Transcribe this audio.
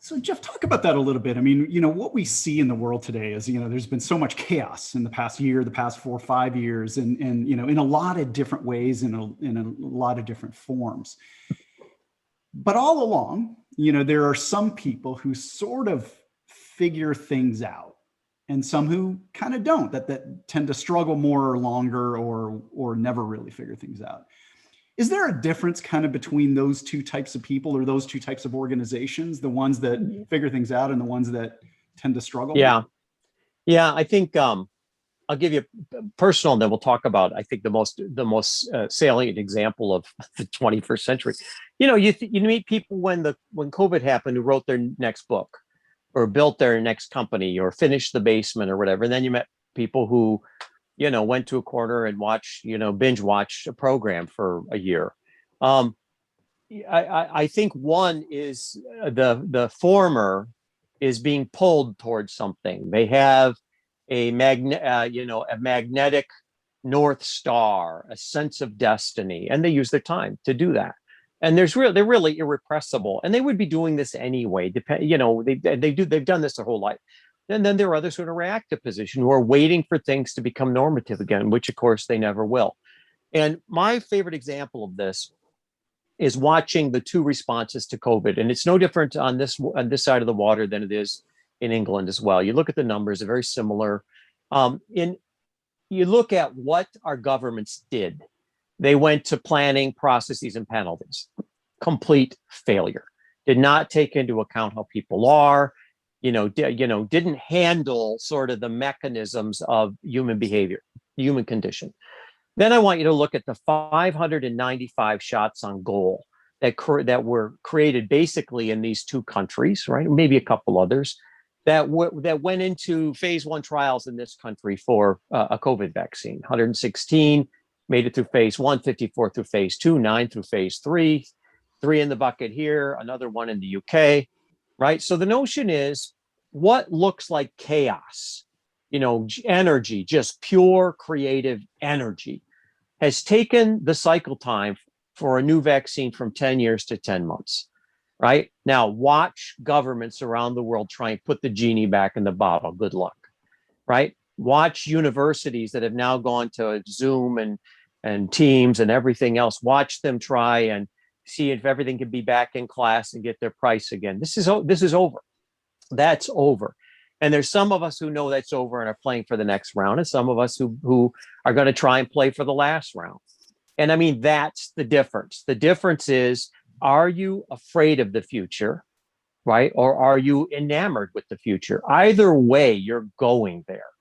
So Jeff, talk about that a little bit. I mean, what we see in the world today is, there's been so much chaos in the past year, the past 4 or 5 years, and in a lot of different ways, in a lot of different forms. But all along, there are some people who sort of figure things out, and some who kind of don't, that tend to struggle more or longer, or never really figure things out. Is there a difference kind of between those two types of people, or those two types of organizations, the ones that figure things out and the ones that tend to struggle? Yeah. I think I'll give you personal, and then we'll talk about, I think, the most salient example of the 21st century. You meet people when COVID happened who wrote their next book, or built their next company, or finished The Basement, or whatever. And then you met people who went to a corner and binge watched a program for a year. I think one is the former is being pulled towards something. They have a magnetic North Star, a sense of destiny, and they use their time to do that. And they're really irrepressible, and they would be doing this anyway. They've done this their whole life. And then there are others who are in a reactive position, who are waiting for things to become normative again, which of course they never will. And my favorite example of this is watching the two responses to COVID. And it's no different on this side of the water than it is in England as well. You look at the numbers, they're very similar. You look at what our governments did. They went to planning, processes, and penalties. Complete failure. Did not take into account how people are. Didn't handle sort of the mechanisms of human behavior, human condition. Then I want you to look at the 595 shots on goal that were created basically in these two countries, right? Maybe a couple others that went into phase 1 trials in this country for a COVID vaccine. 116 made it through phase 1, 54 through phase 2, 9 through phase 3, 3 in the bucket here, another one in the UK. Right. So the notion is, what looks like chaos, energy, just pure creative energy, has taken the cycle time for a new vaccine from 10 years to 10 months. Right now, watch governments around the world try and put the genie back in the bottle. Good luck. Right. Watch universities that have now gone to Zoom and Teams and everything else. Watch them try and see if everything can be back in class and get their price again. This is over. That's over. And there's some of us who know that's over and are playing for the next round, and some of us who are going to try and play for the last round. And I mean, that's the difference. The difference is, are you afraid of the future, right? Or are you enamored with the future? Either way, you're going there.